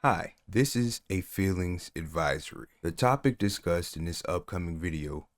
Hi, this is a feelings advisory. The topic discussed in this upcoming video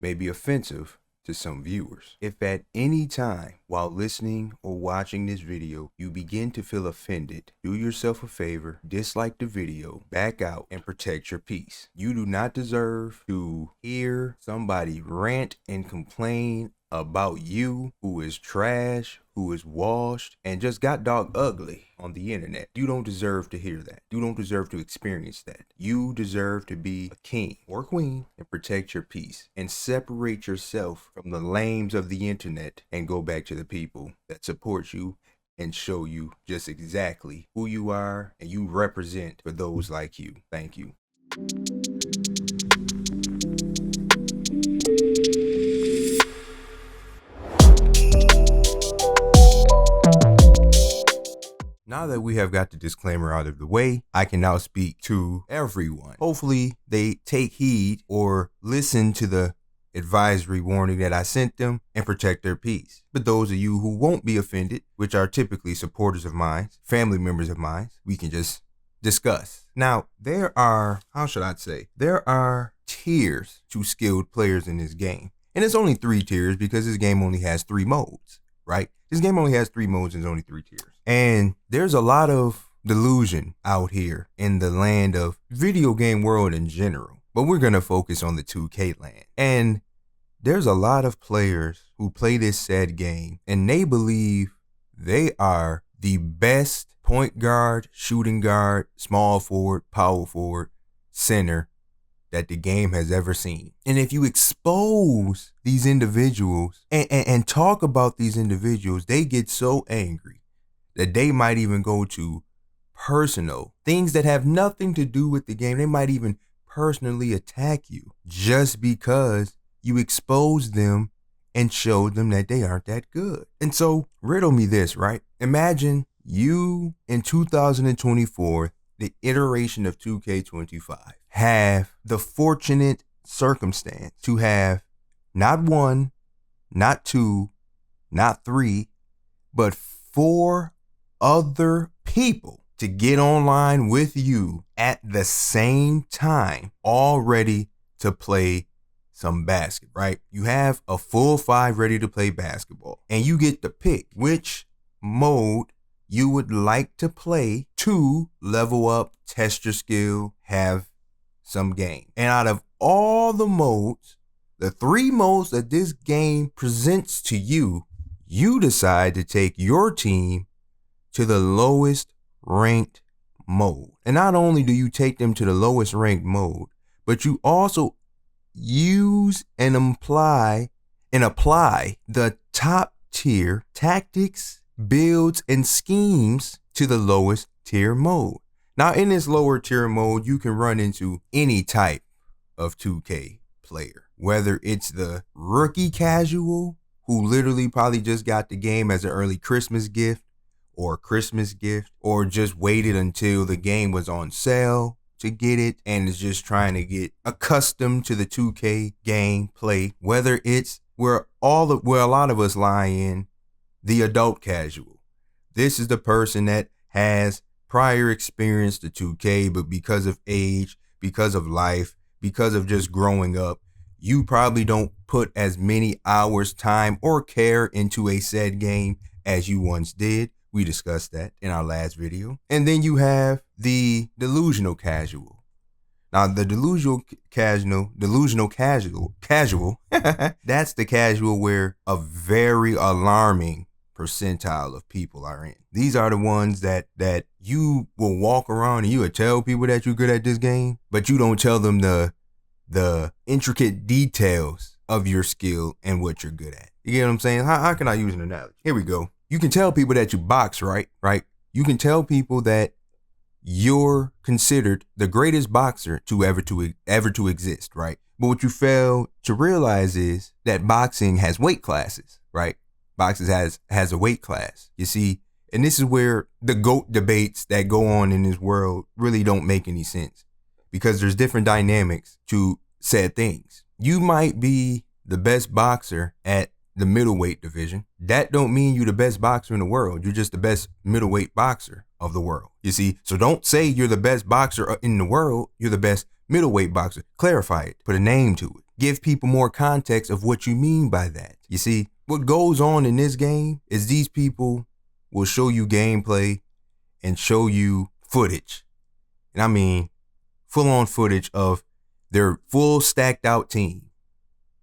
may be offensive to some viewers. If at any time while listening or watching this video you begin to feel offended, do yourself a favor, dislike the video, back out, and protect your peace. You do not deserve to hear somebody rant and complain about you who is trash, who is washed, and just got dog ugly on the internet. You don't deserve to hear that. You don't deserve to experience that. You deserve to be a king or queen and protect your peace and separate yourself from the lames of the internet and go back to the people that support you and show you just exactly who you are and you represent for those like you. Thank you. Now that we have got the disclaimer out of the way, I can now speak to everyone. Hopefully they take heed or listen to the advisory warning that I sent them and protect their peace. But those of you who won't be offended, which are typically supporters of mine, family members of mine, we can just discuss. Now, there are tiers to skilled players in this game. And it's only 3 tiers because this game only has 3 modes, right? This game only has 3 modes and there's only 3 tiers. And there's a lot of delusion out here in the land of video game world in general. But we're going to focus on the 2K land. And there's a lot of players who play this said game and they believe they are the best point guard, shooting guard, small forward, power forward, center that the game has ever seen. And if you expose these individuals and talk about these individuals, they get so angry that they might even go to personal things that have nothing to do with the game. They might even personally attack you just because you expose them and show them that they aren't that good. And so riddle me this, right? Imagine you in 2024, the iteration of 2K25, have the fortunate circumstance to have not 1, not 2, not 3, but 4 other people to get online with you at the same time, all ready to play some basket, right? You have a full 5 ready to play basketball, and you get to pick which mode you would like to play to level up, test your skill, have some game. And out of all the modes, the 3 modes that this game presents to you, you decide to take your team to the lowest ranked mode. And not only do you take them to the lowest ranked mode, but you also use and apply the top tier tactics, builds, and schemes to the lowest tier mode. Now, in this lower tier mode, you can run into any type of 2K player, whether it's the rookie casual who literally probably just got the game as an early Christmas gift, or just waited until the game was on sale to get it and is just trying to get accustomed to the 2K game play, whether it's where a lot of us lie in, the adult casual. This is the person that has prior experience to 2K, but because of age, because of life, because of just growing up, you probably don't put as many hours, time, or care into a said game as you once did. We discussed that in our last video. And then you have the delusional casual. Now, the delusional casual, that's the casual where a very alarming percentile of people are in. These are the ones that you will walk around and you would tell people that you're good at this game, but you don't tell them the intricate details of your skill and what you're good at. You get what I'm saying? How can I use an analogy? Here we go. You can tell people that you box, right? You can tell people that you're considered the greatest boxer to ever to exist, right? But what you fail to realize is that boxing has weight classes, right? Boxing has a weight class, you see, and this is where the GOAT debates that go on in this world really don't make any sense because there's different dynamics to said things. You might be the best boxer at the middleweight division. That don't mean you're the best boxer in the world. You're just the best middleweight boxer of the world. You see, so don't say you're the best boxer in the world. You're the best middleweight boxer. Clarify it. Put a name to it. Give people more context of what you mean by that. You see, what goes on in this game is these people will show you gameplay and show you footage. And I mean, full-on footage of their full stacked out team.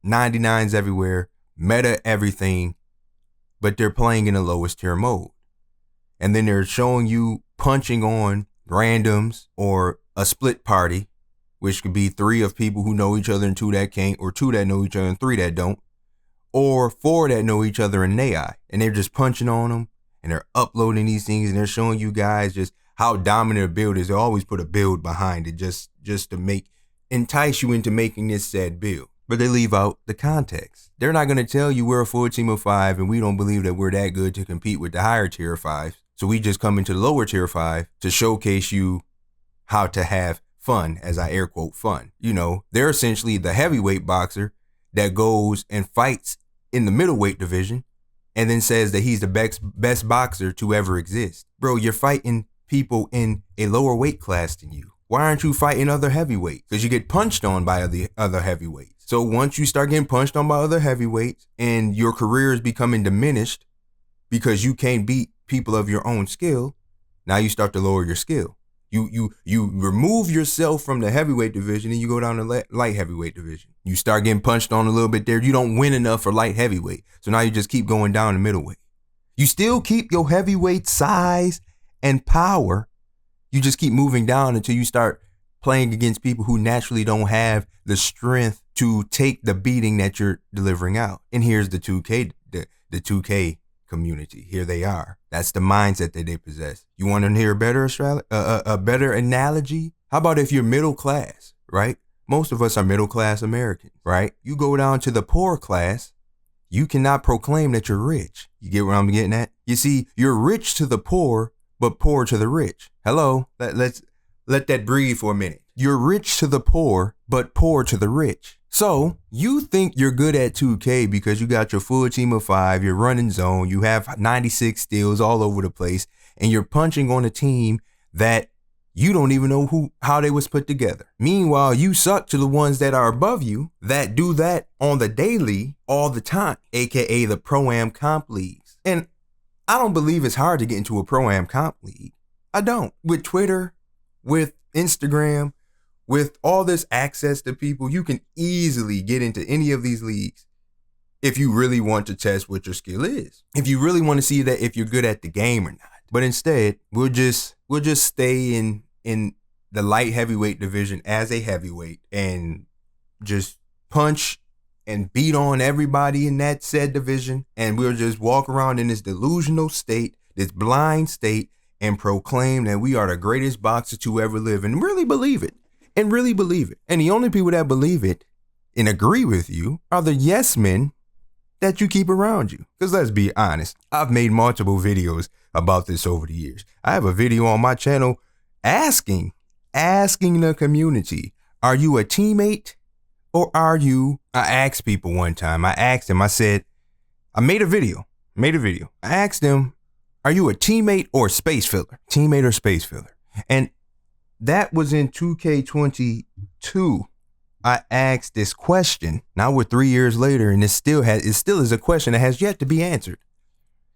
99s everywhere, meta everything, but they're playing in the lowest tier mode. And then they're showing you punching on randoms or a split party, which could be 3 of people who know each other and 2 that can't, or 2 that know each other and 3 that don't, or 4 that know each other in AI. And they're just punching on them, and they're uploading these things, and they're showing you guys just how dominant a build is. They always put a build behind it just to entice you into making this said build. But they leave out the context. They're not going to tell you we're a full team of 5 and we don't believe that we're that good to compete with the higher tier 5s. So we just come into the lower tier 5 to showcase you how to have fun, as I air quote fun. You know, they're essentially the heavyweight boxer that goes and fights in the middleweight division and then says that he's the best boxer to ever exist. Bro, you're fighting people in a lower weight class than you. Why aren't you fighting other heavyweights? Because you get punched on by the other heavyweights. So once you start getting punched on by other heavyweights and your career is becoming diminished because you can't beat people of your own skill, now you start to lower your skill. You remove yourself from the heavyweight division and you go down to light heavyweight division. You start getting punched on a little bit there. You don't win enough for light heavyweight. So now you just keep going down to middleweight. You still keep your heavyweight size and power. You just keep moving down until you start playing against people who naturally don't have the strength to take the beating that you're delivering out. And here's the 2K, the 2K community. Here they are. That's the mindset that they possess. You want to hear a better analogy? How about if you're middle class, right? Most of us are middle class Americans, right? You go down to the poor class, you cannot proclaim that you're rich. You get where I'm getting at? You see, you're rich to the poor, but poor to the rich. Hello, let's let that breathe for a minute. You're rich to the poor, but poor to the rich. So you think you're good at 2K because you got your full team of 5, you're running zone, you have 96 steals all over the place, and you're punching on a team that you don't even know how they was put together. Meanwhile, you suck to the ones that are above you that do that on the daily all the time, aka the Pro-Am Comp Leagues. And I don't believe it's hard to get into a Pro-Am Comp League. I don't. With Twitter, with Instagram, with all this access to people, you can easily get into any of these leagues if you really want to test what your skill is. If you really want to see that if you're good at the game or not. But instead, we'll just stay in the light heavyweight division as a heavyweight and just punch and beat on everybody in that said division. And we'll just walk around in this delusional state, this blind state, and proclaim that we are the greatest boxer to ever live and really believe it. And really believe it. And the only people that believe it and agree with you are the yes men that you keep around you. Because let's be honest, I've made multiple videos about this over the years. I have a video on my channel asking the community, are you a teammate or are you, I asked people one time, I said, I made a video. I asked them, are you a teammate or space filler? Teammate or space filler? And that was in 2K22. I asked this question. Now we're 3 years later, and it still is a question that has yet to be answered.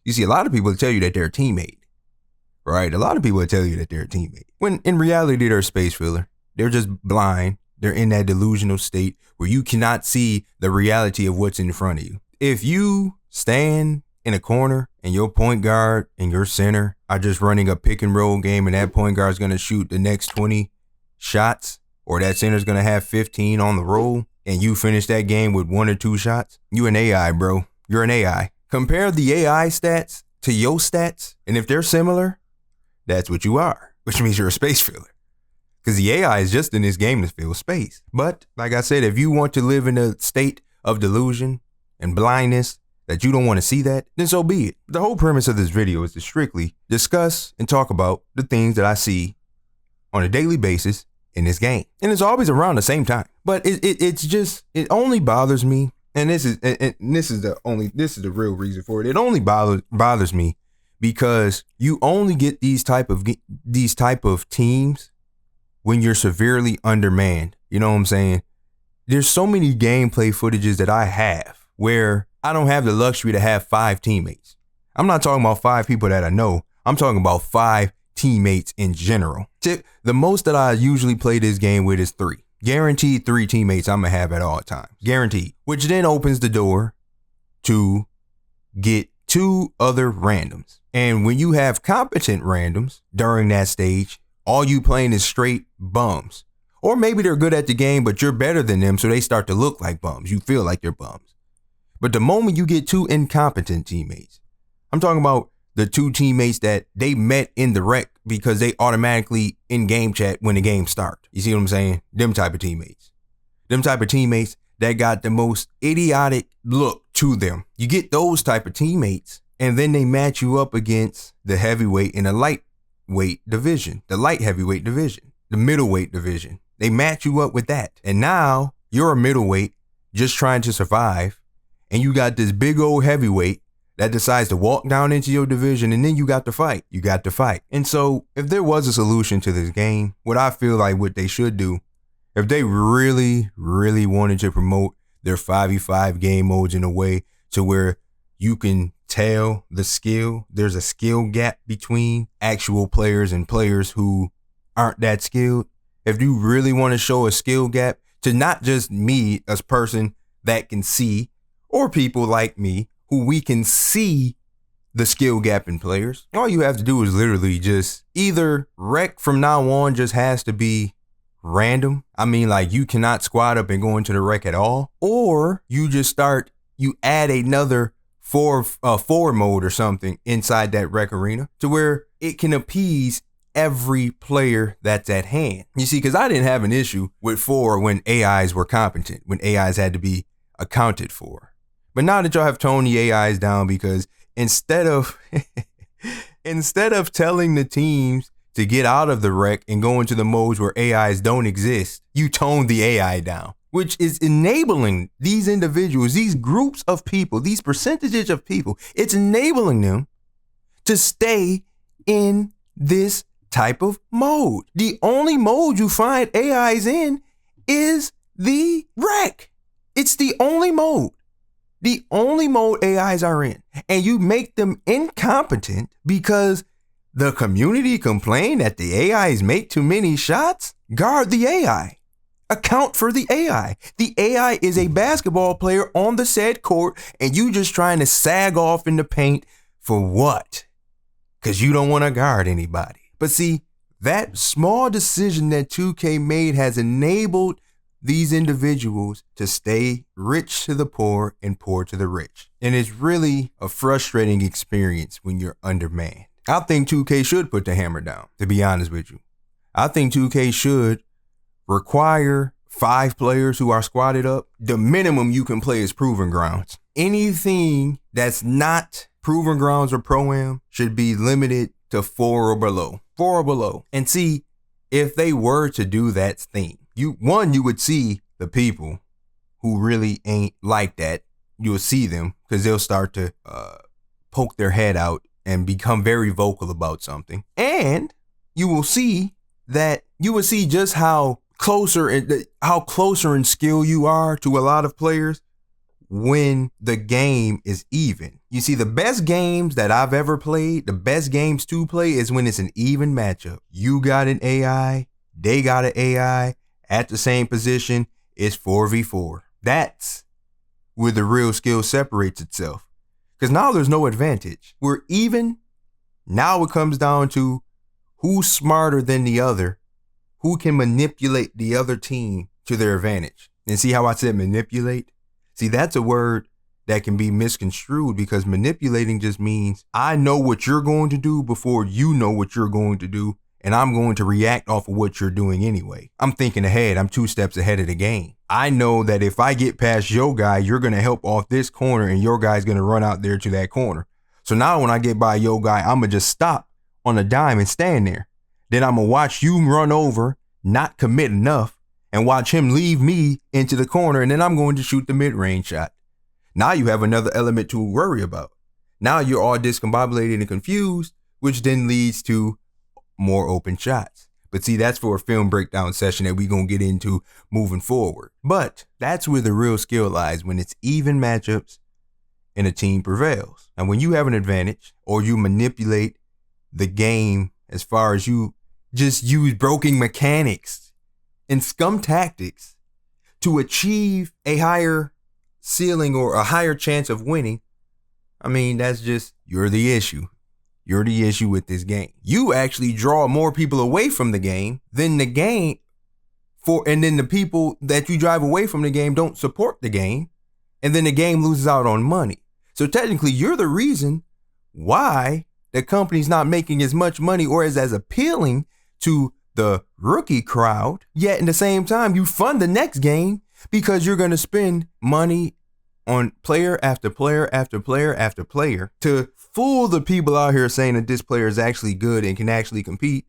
You see, a lot of people tell you that they're a teammate, right? A lot of people tell you that they're a teammate. When in reality, they're a space filler. They're just blind. They're in that delusional state where you cannot see the reality of what's in front of you. If you stand in a corner and your point guard and your center are just running a pick and roll game and that point guard is going to shoot the next 20 shots, or that center is going to have 15 on the roll and you finish that game with 1 or 2 shots, you an AI, bro. You're an AI. Compare the AI stats to your stats, and if they're similar, that's what you are, which means you're a space filler. Because the AI is just in this game to fill space. But like I said, if you want to live in a state of delusion and blindness that you don't want to see that, then so be it. The whole premise of this video is to strictly discuss and talk about the things that I see on a daily basis in this game. And it's always around the same time. But it only bothers me, and this is the real reason for it. It only bothers me because you only get these type of teams when you're severely undermanned. You know what I'm saying? There's so many gameplay footages that I have where I don't have the luxury to have 5 teammates. I'm not talking about 5 people that I know. I'm talking about 5 teammates in general. The most that I usually play this game with is 3. Guaranteed 3 teammates I'm going to have at all times. Guaranteed. Which then opens the door to get 2 other randoms. And when you have competent randoms during that stage, all you playing is straight bums. Or maybe they're good at the game, but you're better than them, so they start to look like bums. You feel like they're bums. But the moment you get 2 incompetent teammates, I'm talking about the 2 teammates that they met in the rec because they automatically in game chat when the game starts. You see what I'm saying? Them type of teammates. Them type of teammates that got the most idiotic look to them. You get those type of teammates, and then they match you up against the heavyweight and the lightweight division, the light heavyweight division, the middleweight division. They match you up with that. And now you're a middleweight just trying to survive, and you got this big old heavyweight that decides to walk down into your division, and then you got to fight. You got to fight. And so if there was a solution to this game, what I feel like what they should do, if they really, really wanted to promote their 5v5 game modes in a way to where you can tell the skill, there's a skill gap between actual players and players who aren't that skilled. If you really want to show a skill gap to not just me as a person that can see, or people like me who we can see the skill gap in players, all you have to do is literally just either rec from now on just has to be random. I mean, like, you cannot squad up and go into the rec at all, or you add another forward mode or something inside that rec arena to where it can appease every player that's at hand. You see, because I didn't have an issue with 4 when AIs were competent, when AIs had to be accounted for. But now that y'all have toned the AIs down, because instead of telling the teams to get out of the rec and go into the modes where AIs don't exist, you tone the AI down, which is enabling these individuals, these groups of people, these percentages of people, it's enabling them to stay in this type of mode. The only mode you find AIs in is the rec. It's the only mode. The only mode AIs are in. And you make them incompetent because the community complain that the AIs make too many shots? Guard the AI. Account for the AI. The AI is a basketball player on the said court, and you just trying to sag off in the paint for what? Because you don't want to guard anybody. But see, that small decision that 2K made has enabled these individuals to stay rich to the poor and poor to the rich. And it's really a frustrating experience when you're undermanned. I think 2K should put the hammer down, to be honest with you. I think 2K should require 5 players who are squatted up. The minimum you can play is Proving Grounds. Anything that's not Proving Grounds or Pro-Am should be limited to 4 or below. 4 or below. And see, if they were to do that thing, you would see the people who really ain't like that. You'll see them because they'll start to poke their head out and become very vocal about something. And you will see just how closer in skill you are to a lot of players when the game is even. You see, the best games that I've ever played, the best games to play is when it's an even matchup. You got an AI, they got an AI at the same position. It's 4v4. That's where the real skill separates itself. Because now there's no advantage. We're even. Now it comes down to who's smarter than the other, who can manipulate the other team to their advantage. And see how I said manipulate? See, that's a word that can be misconstrued, because manipulating just means I know what you're going to do before you know what you're going to do, and I'm going to react off of what you're doing anyway. I'm thinking ahead. I'm 2 steps ahead of the game. I know that if I get past your guy, you're going to help off this corner, and your guy's going to run out there to that corner. So now when I get by your guy, I'm going to just stop on a dime and stand there. Then I'm going to watch you run over, not commit enough, and watch him leave me into the corner, and then I'm going to shoot the mid-range shot. Now you have another element to worry about. Now you're all discombobulated and confused, which then leads to more open shots. But see, that's for a film breakdown session that we're going to get into moving forward. But that's where the real skill lies, when it's even matchups and a team prevails. And when you have an advantage, or you manipulate the game as far as you just use broken mechanics and scum tactics to achieve a higher ceiling or a higher chance of winning, I mean, that's just, you're the issue. You're the issue with this game. You actually draw more people away from the game than the game and then the people that you drive away from the game don't support the game, and then the game loses out on money. So technically, you're the reason why the company's not making as much money or is as appealing to the rookie crowd. Yet in the same time, you fund the next game because you're going to spend money on player after player after player after player to fool the people out here saying that this player is actually good and can actually compete,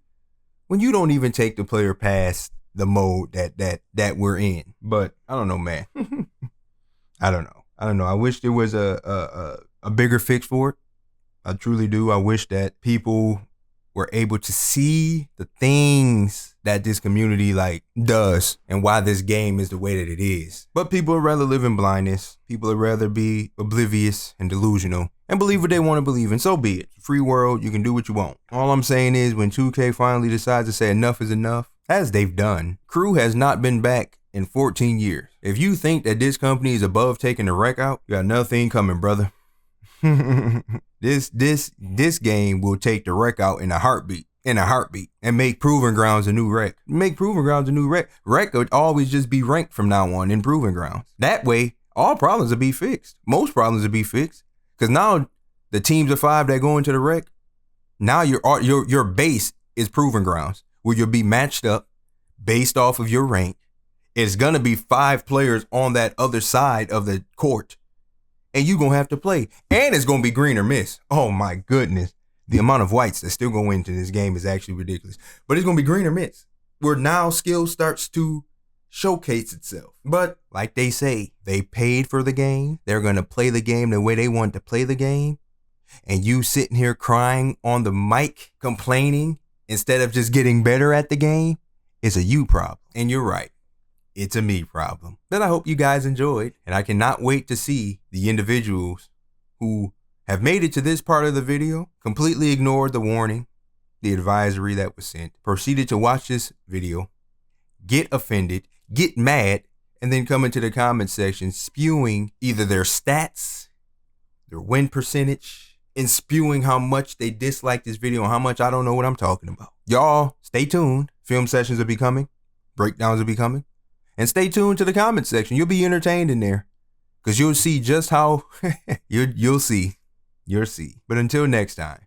when you don't even take the player past the mode that we're in. But I don't know, man. I don't know. I wish there was a bigger fix for it. I truly do. I wish that people were able to see the things that this community does and why this game is the way that it is. But people would rather live in blindness. People would rather be oblivious and delusional and believe what they want to believe, and so be it. Free world, you can do what you want. All I'm saying is, when 2K finally decides to say enough is enough, as they've done, Crew has not been back in 14 years. If you think that this company is above taking the wreck out, you got another thing coming, brother. This game will take the wreck out in a heartbeat, and make Proving Grounds a new wreck. Wreck would always just be ranked from now on in Proving Grounds. That way, all problems will be fixed. Most problems will be fixed. Because now the teams of 5 that go into the wreck, now your base is Proving Grounds, where you'll be matched up based off of your rank. It's going to be 5 players on that other side of the court, and you're going to have to play. And it's going to be green or miss. Oh, my goodness. The amount of whites that still go into this game is actually ridiculous. But it's going to be green or miss, where now skill starts to showcase itself. But like they say, they paid for the game. They're going to play the game the way they want to play the game. And you sitting here crying on the mic, complaining instead of just getting better at the game, it's a you problem. And you're right. It's a me problem. But I hope you guys enjoyed. And I cannot wait to see the individuals who have made it to this part of the video, completely ignored the warning, the advisory that was sent, proceeded to watch this video, get offended, get mad, and then come into the comment section spewing either their stats, their win percentage, and spewing how much they dislike this video and how much I don't know what I'm talking about. Y'all, stay tuned. Film sessions will be coming. Breakdowns will be coming. And stay tuned to the comment section. You'll be entertained in there, because you'll see just how you'll see. But until next time.